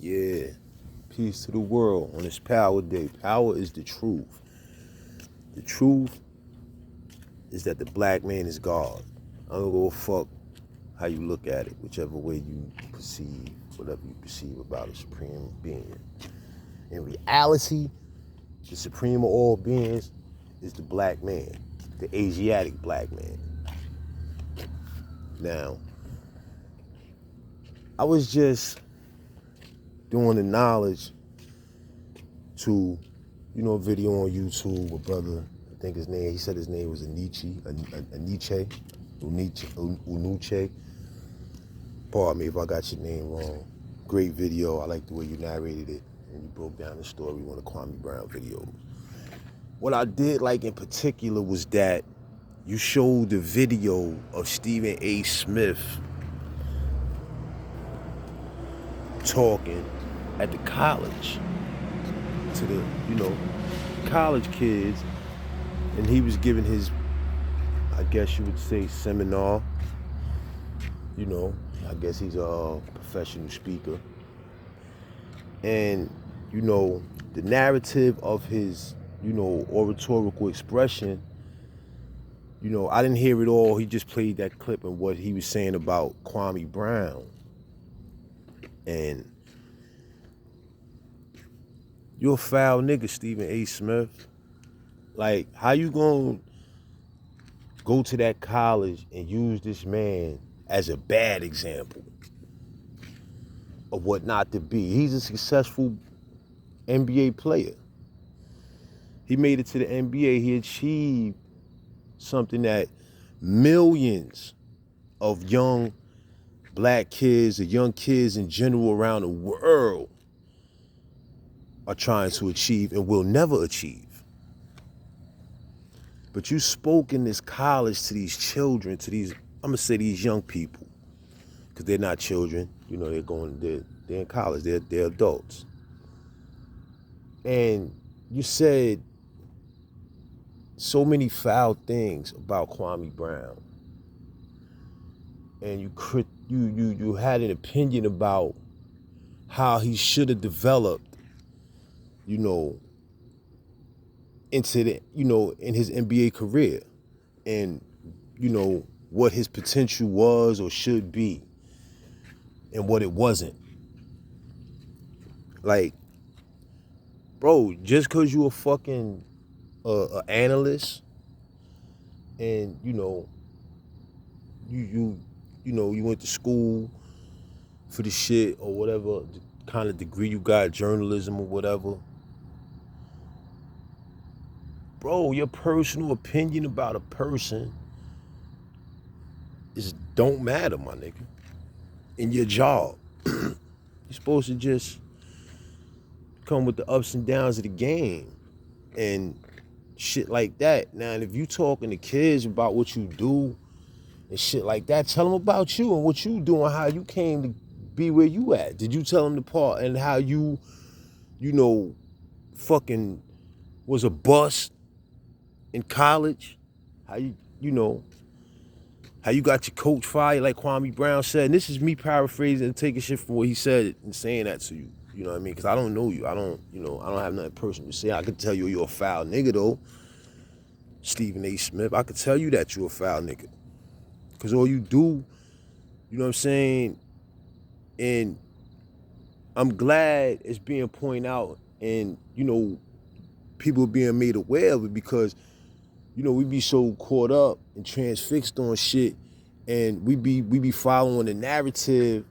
Yeah. Peace to the world on this power day. Power is the truth. The truth is that the black man is God. I don't go fuck how you look at it, whichever way you perceive, whatever you perceive about a supreme being. In reality, the supreme of all beings is the black man, the Asiatic black man. Now, I was just doing the knowledge to, a video on YouTube, a brother, I think he said his name was Unuche. Pardon me if I got your name wrong. Great video. I like the way you narrated it and you broke down the story, one of Kwame Brown videos. What I did like in particular was that you showed the video of Stephen A. Smith talking at the college to the, college kids, and he was giving his, I guess you would say, seminar. I guess he's a professional speaker. And, the narrative of his, oratorical expression, I didn't hear it all. He just played that clip and what he was saying about Kwame Brown. And you're a foul nigga, Stephen A. Smith. Like, how you gonna go to that college and use this man as a bad example of what not to be? He's a successful NBA player. He made it to the NBA. He achieved something that millions of young black kids, or young kids in general around the world, are trying to achieve and will never achieve. But you spoke in this college to these children, to these, I'm gonna say these young people, because they're not children, they're in college, they're adults. And you said so many foul things about Kwame Brown. And you had an opinion about how he should have developed, into the, in his NBA career, and, what his potential was or should be and what it wasn't. Like, bro, just cause you a fucking analyst and, you went to school for the shit or whatever kind of degree you got, journalism or whatever. Bro, your personal opinion about a person don't matter, my nigga. In your job, you're supposed to just come with the ups and downs of the game and shit like that. Now, if you talking to kids about what you do and shit like that, tell them about you and what you do and how you came to be where you at. Did you tell them the part and how you fucking was a bust in college? How how you got your coach fired, like Kwame Brown said. And this is me paraphrasing and taking shit from what he said and saying that to you. You know what I mean? Because I don't know you. I don't have nothing personal to say. I could tell you you're a foul nigga, though. Stephen A. Smith, I could tell you that you're a foul nigga. Because all you do, you know what I'm saying? And I'm glad it's being pointed out and, people being made aware of it, because we be so caught up and transfixed on shit, and we be following the narrative,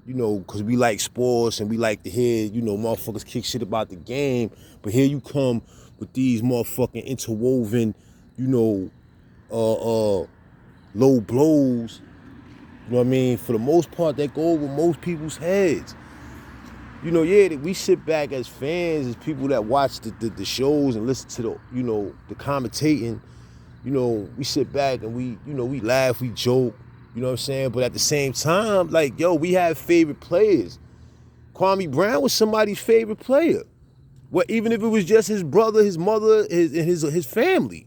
because we like sports and we like to hear, motherfuckers kick shit about the game. But here you come with these motherfucking interwoven, low blows, you know what I mean? For the most part, that go over most people's heads. We sit back as fans, as people that watch the shows and listen to the commentating. We sit back and we laugh, we joke, you know what I'm saying? But at the same time, like, we have favorite players. Kwame Brown was somebody's favorite player. Well, even if it was just his brother, his mother, his family.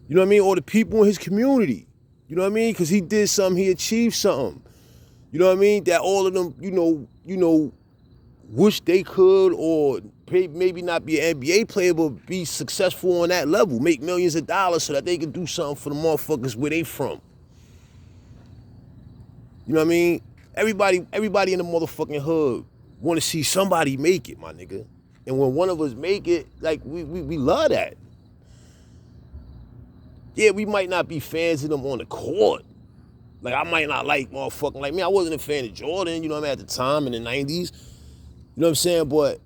You know what I mean? Or the people in his community. You know what I mean? Because he did something, he achieved something. You know what I mean? That all of them, wish they could, or maybe not be an NBA player, but be successful on that level, make millions of dollars so that they can do something for the motherfuckers where they from. You know what I mean? Everybody in the motherfucking hood want to see somebody make it, my nigga. And when one of us make it, like, we love that. Yeah, we might not be fans of them on the court. Like, I might not like motherfucking, like me, I wasn't a fan of Jordan, you know what I mean, at the time in the 90s. You know what I'm saying? But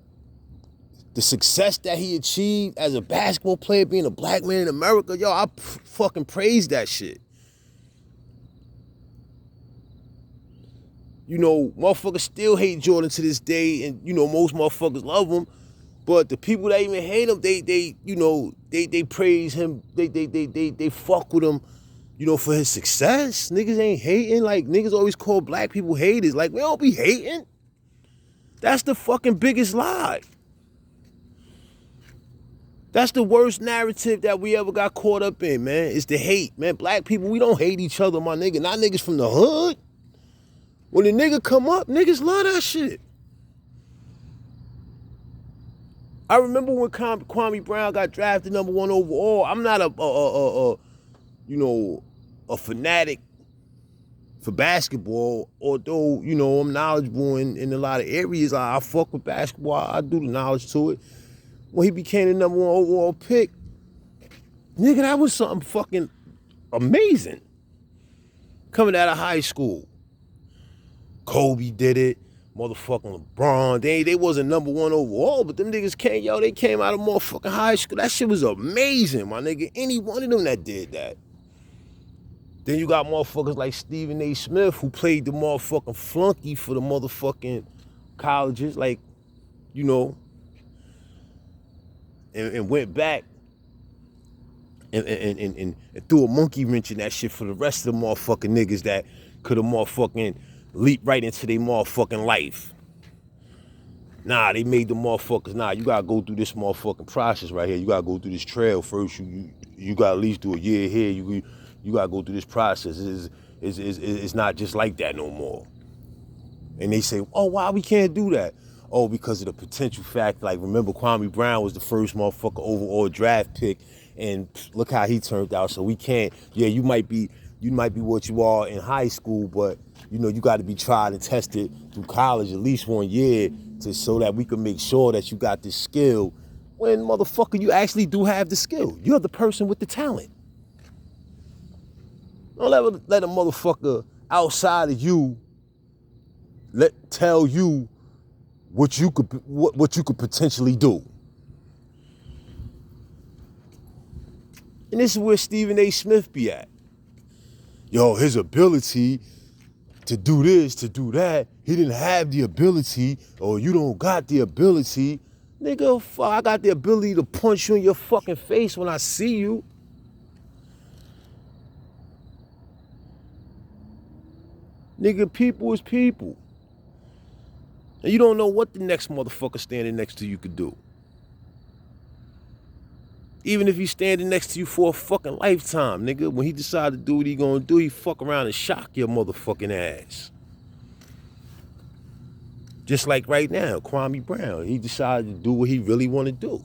the success that he achieved as a basketball player, being a black man in America, yo, I fucking praise that shit. You know, motherfuckers still hate Jordan to this day, and, you know, most motherfuckers love him. But the people that even hate him, they praise him, they fuck with him, you know, for his success. Niggas ain't hating. Like, niggas always call black people haters. Like, we don't be hating. That's the fucking biggest lie. That's the worst narrative that we ever got caught up in, man. It's the hate, man. Black people, we don't hate each other, my nigga. Not niggas from the hood. When the nigga come up, niggas love that shit. I remember when Kwame Brown got drafted #1 overall. I'm not a fanatic for basketball, although, you know, I'm knowledgeable in a lot of areas. I fuck with basketball. I do the knowledge to it. When he became the #1 overall pick, nigga, that was something fucking amazing. Coming out of high school. Kobe did it. Motherfucking LeBron. They wasn't #1 overall, but them niggas they came out of motherfucking high school. That shit was amazing, my nigga. Any one of them that did that. Then you got motherfuckers like Stephen A. Smith, who played the motherfucking flunky for the motherfucking colleges, like, you know, and went back and threw a monkey wrench in that shit for the rest of the motherfucking niggas that could have motherfucking leap right into their motherfucking life. Nah, they made the motherfuckers, nah, you gotta go through this motherfucking process right here. You gotta go through this trail first. You gotta at least do a year here. You gotta go through this process. It's not just like that no more. And they say, oh, why we can't do that? Oh, because of the potential fact, like, remember Kwame Brown was the first motherfucker overall draft pick, and look how he turned out. So we can't, yeah, you might be what you are in high school, but, you know, you got to be tried and tested through college at least 1 year so that we can make sure that you got this skill. When, motherfucker, you actually do have the skill. You're the person with the talent. Don't let a motherfucker outside of you tell you what you could potentially do. And this is where Stephen A. Smith be at. Yo, his ability to do this, to do that, he didn't have the ability, or you don't got the ability. Nigga, fuck, I got the ability to punch you in your fucking face when I see you. Nigga, people is people. And you don't know what the next motherfucker standing next to you could do. Even if he's standing next to you for a fucking lifetime, nigga, when he decide to do what he gonna do, he fuck around and shock your motherfucking ass. Just like right now, Kwame Brown, he decided to do what he really want to do.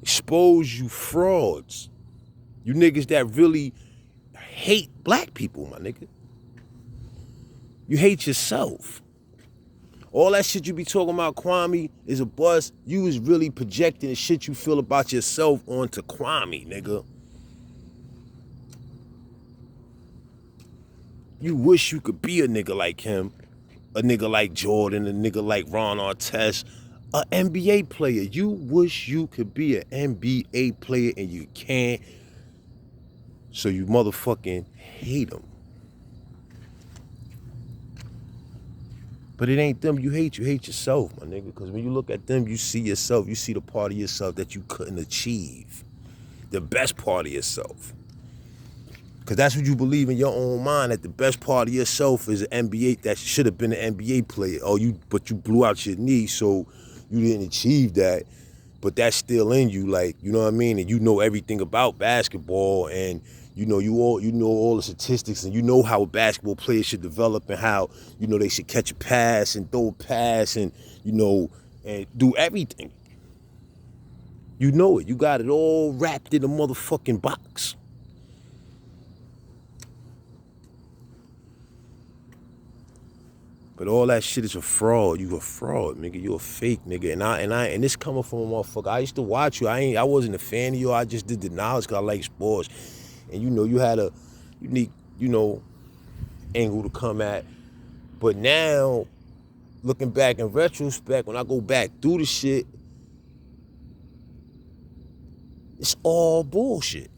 Expose you frauds. You niggas that really hate black people, my nigga. You hate yourself. All that shit you be talking about, Kwame, is a bust. You is really projecting the shit you feel about yourself onto Kwame, nigga. You wish you could be a nigga like him, a nigga like Jordan, a nigga like Ron Artest, an NBA player. You wish you could be an NBA player and you can't, so you motherfucking hate him. But it ain't them you hate yourself, my nigga. Because when you look at them, you see yourself, you see the part of yourself that you couldn't achieve. The best part of yourself. Because that's what you believe in your own mind, that the best part of yourself is an NBA, that should have been an NBA player. But you blew out your knee, so you didn't achieve that. But that's still in you, like, you know what I mean? And you know everything about basketball, and You know, you know all the statistics, and you know how basketball players should develop, and how, you know, they should catch a pass and throw a pass, and, you know, and do everything. You know it. You got it all wrapped in a motherfucking box. But all that shit is a fraud. You a fraud, nigga. You a fake nigga. And this coming from a motherfucker. I used to watch you. I wasn't a fan of you. I just did the knowledge because I like sports. And you know, you had a unique, you know, angle to come at. But now, looking back in retrospect, when I go back through the shit, it's all bullshit.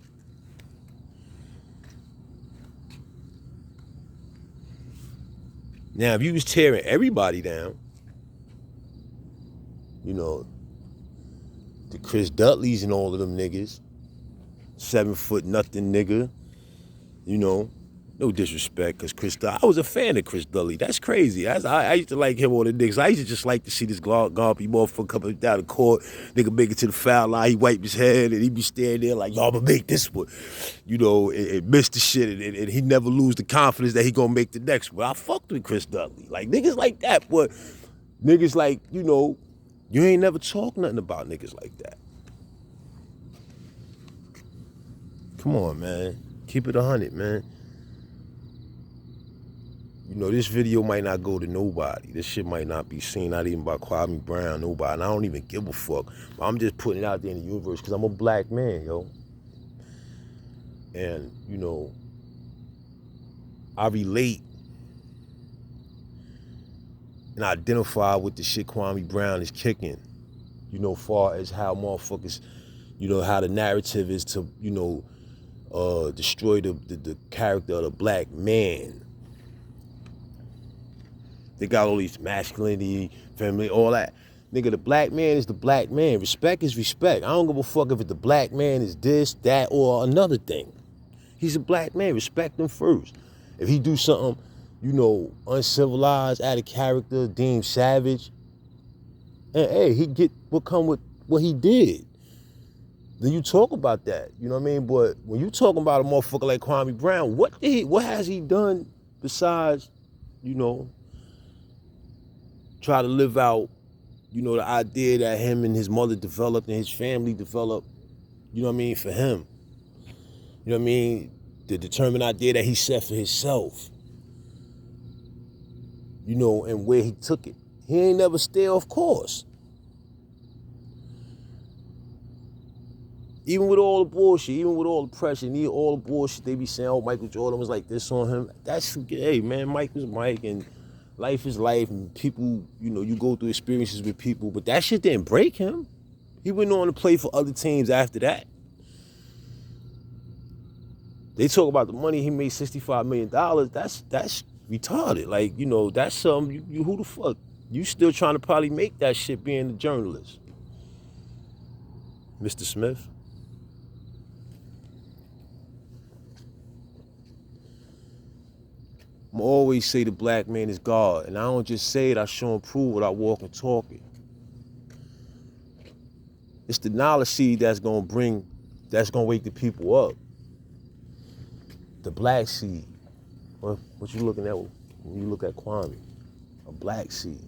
Now, if you was tearing everybody down, you know, the Chris Dudleys and all of them niggas, 7 foot nothing nigga, you know, no disrespect, because Chris Dudley, I was a fan of Chris Dudley. That's crazy. I used to like him on the Knicks. I used to just like to see this garbage motherfucker coming down the court, nigga make it to the foul line, he wipe his head, and he be standing there like, y'all gonna make this one. You know, and miss the shit, and he never lose the confidence that he gonna make the next one. I fucked with Chris Dudley. Like, niggas like that, but niggas like, you know, you ain't never talk nothing about niggas like that. Come on, man. Keep it 100, man. You know, this video might not go to nobody. This shit might not be seen, not even by Kwame Brown, nobody. And I don't even give a fuck. But I'm just putting it out there in the universe because I'm a black man, yo. And, you know, I relate and identify with the shit Kwame Brown is kicking. You know, far as how motherfuckers, you know, how the narrative is to, you know, destroy the character of the black man. They got all these masculinity, family, all that. Nigga, the black man is the black man. Respect is respect. I don't give a fuck if the black man is this, that, or another thing. He's a black man. Respect him first. If he do something, you know, uncivilized, out of character, deemed savage, and hey, he get what come with what he did. Then you talk about that. You know what I mean? But when you talking about a motherfucker like Kwame Brown, what has he done besides, you know, try to live out, you know, the idea that him and his mother developed and his family developed, you know what I mean, for him. You know what I mean? The determined idea that he set for himself. You know, and where he took it. He ain't never stay off course. Even with all the bullshit, even with all the pressure, and all the bullshit they be saying, oh, Michael Jordan was like this on him. That's, hey, man, Mike was Mike, and life is life, and people, you know, you go through experiences with people, but that shit didn't break him. He went on to play for other teams after that. They talk about the money he made, $65 million. That's retarded. Like, you know, that's something, you who the fuck? You still trying to probably make that shit being a journalist. Mr. Smith? I always say the black man is God. And I don't just say it, I show and prove it, I walk and talk it. It's the knowledge seed that's gonna wake the people up. The black seed. What you looking at when you look at Kwame? A black seed.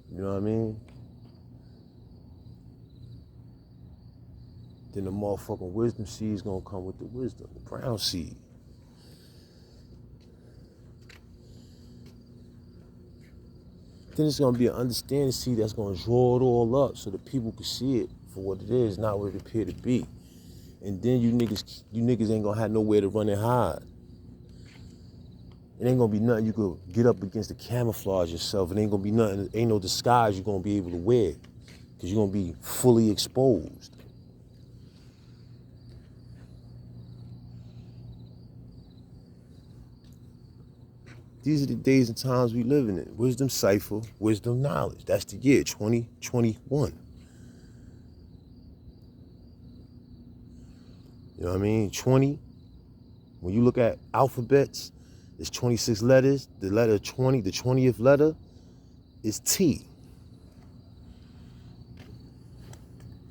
You know what I mean? Then the motherfucking wisdom seed is gonna come with the wisdom, the brown seed. Then it's gonna be an understanding seed that's gonna draw it all up so that people can see it for what it is, not what it appear to be. And then you niggas ain't gonna have nowhere to run and hide. It ain't gonna be nothing you could get up against to camouflage yourself. It ain't gonna be nothing, ain't no disguise you're gonna be able to wear, because you're gonna be fully exposed. These are the days and times we living in. Wisdom cipher, wisdom knowledge. That's the year, 2021. You know what I mean? 20, when you look at alphabets, it's 26 letters. The letter 20, the 20th letter is T.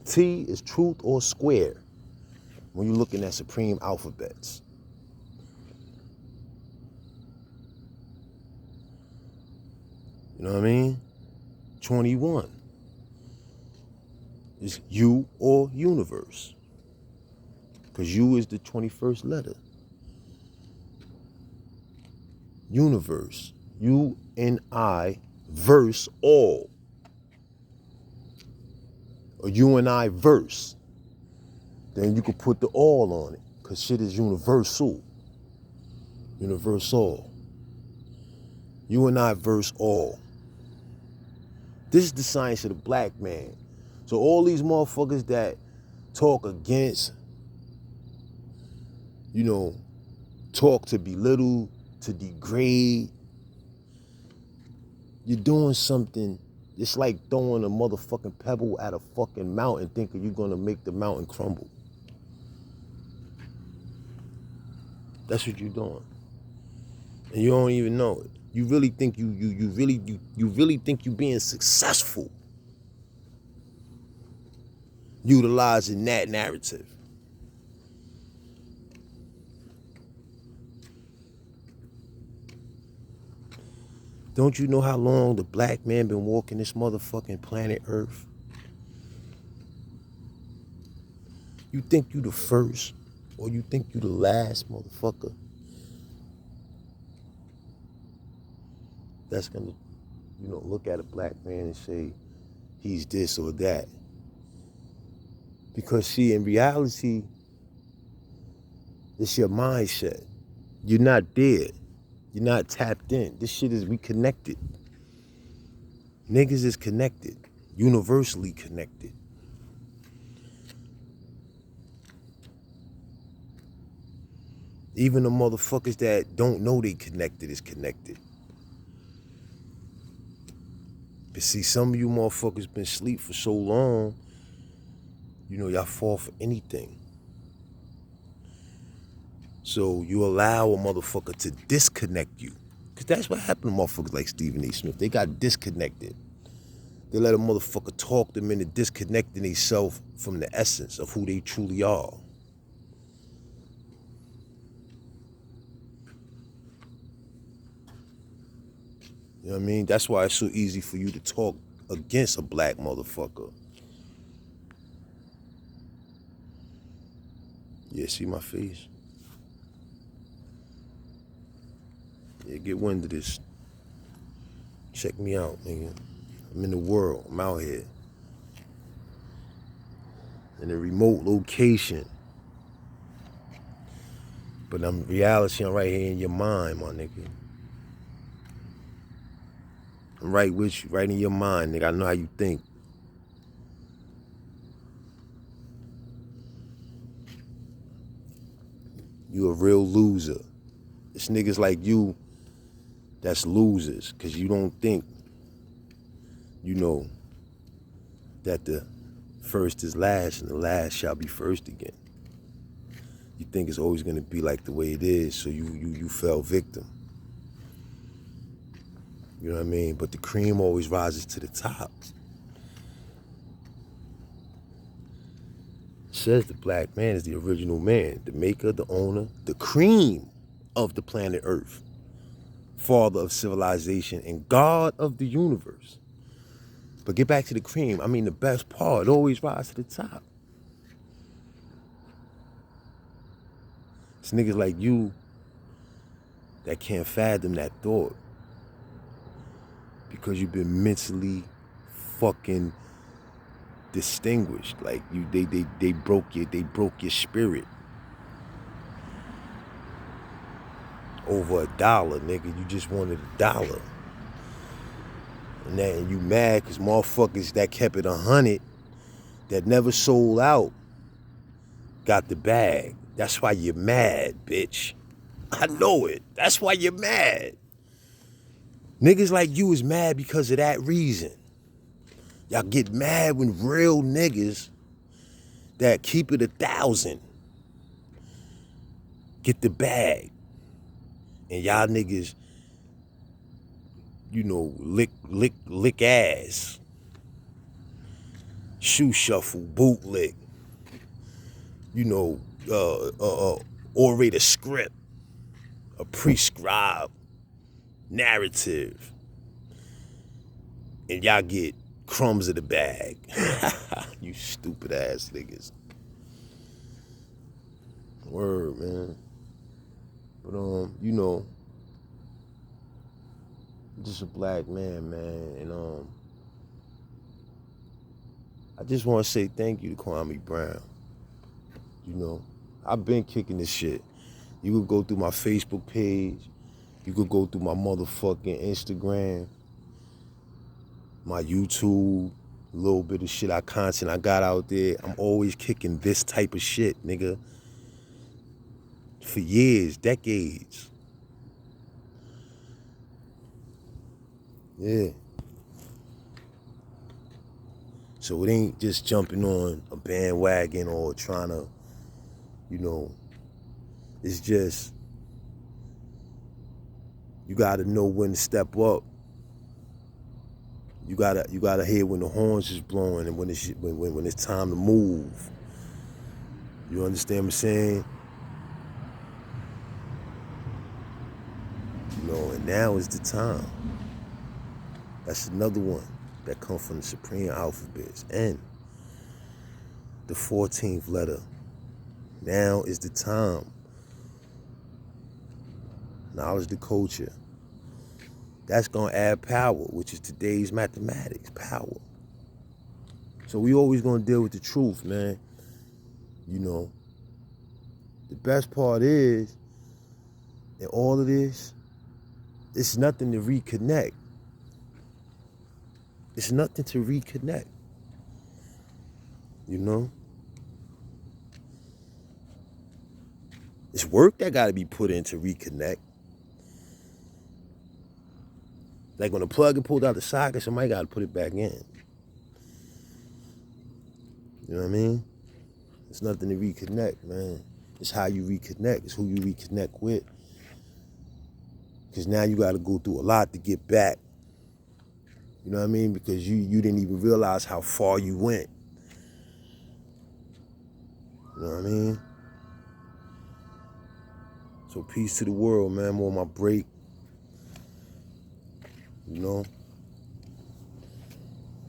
T is truth or square. when you're looking at supreme alphabets. You know what I mean? 21 is you or universe. Because you is the 21st letter. Universe. You and I verse all. Or you and I verse. Then you could put the all on it. Because shit is universal. Universal. You and I verse all. This is the science of the black man. So all these motherfuckers that talk against, you know, talk to belittle, to degrade, you're doing something. It's like throwing a motherfucking pebble at a fucking mountain thinking you're gonna make the mountain crumble. That's what you're doing. And you don't even know it. You really think you really think you being successful utilizing that narrative. Don't you know how long the black man been walking this motherfucking planet Earth? You think you the first, or you think you the last motherfucker that's gonna, you know, look at a black man and say he's this or that? Because see, in reality, it's your mindset. You're not there. You're not tapped in. This shit is, we connected. Niggas is connected. Universally connected. Even the motherfuckers that don't know they connected is connected. But see, some of you motherfuckers been asleep for so long, you know, y'all fall for anything. So you allow a motherfucker to disconnect you. Because that's what happened to motherfuckers like Stephen A. Smith. They got disconnected. They let a motherfucker talk them into disconnecting themselves from the essence of who they truly are. You know what I mean? That's why it's so easy for you to talk against a black motherfucker. Yeah, see my face? Yeah, get wind of this. Check me out, nigga. I'm in the world. I'm out here. In a remote location. But I'm reality, I'm right here in your mind, my nigga. I'm right with you, right in your mind, nigga. I know how you think. You a real loser. It's niggas like you that's losers, because you don't think, you know, that the first is last and the last shall be first again. You think it's always gonna be like the way it is, so you fell victim. You know what I mean? But the cream always rises to the top. It says the black man is the original man, the maker, the owner, the cream of the planet Earth, father of civilization, and God of the universe. But get back to the cream. I mean, the best part, it always rises to the top. It's niggas like you that can't fathom that thought because you've been mentally fucking distinguished. Like they broke your spirit over $1, nigga. You just wanted $1. And you mad because motherfuckers that kept it 100, that never sold out, got the bag. That's why you're mad, bitch. I know it. That's why you're mad. Niggas like you is mad because of that reason. Y'all get mad when real niggas that keep it 1,000 get the bag. And y'all niggas, you know, lick ass, shoe shuffle, bootlick, you know, orate a script, a prescribed narrative, and y'all get crumbs of the bag. You stupid ass niggas. Word, man. But you know, I'm just a black man, man, and I just want to say thank you to Kwame Brown. You know, I've been kicking this shit. You could go through my Facebook page. You could go through my motherfucking Instagram, my YouTube, a little bit of shit content I got out there. I'm always kicking this type of shit, nigga. For years, decades. Yeah. So it ain't just jumping on a bandwagon or trying to, you know, it's just, you gotta know when to step up. You gotta hear when the horns is blowing and when it's time to move. You understand what I'm saying? You know, and now is the time. That's another one that comes from the Supreme Alphabets. N, the 14th letter. Now is the time. Knowledge the culture. That's gonna add power, which is today's mathematics, power. So we always gonna deal with the truth, man. You know, the best part is, in all of this, it's nothing to reconnect. It's nothing to reconnect. You know? It's work that gotta be put in to reconnect. Like when the plug is pulled out the socket, somebody gotta put it back in. You know what I mean? It's nothing to reconnect, man. It's how you reconnect. It's who you reconnect with. Because now you got to go through a lot to get back. You know what I mean? Because you didn't even realize how far you went. You know what I mean? So peace to the world, man. I'm on my break. You know?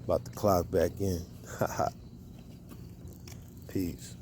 About to clock back in. Peace.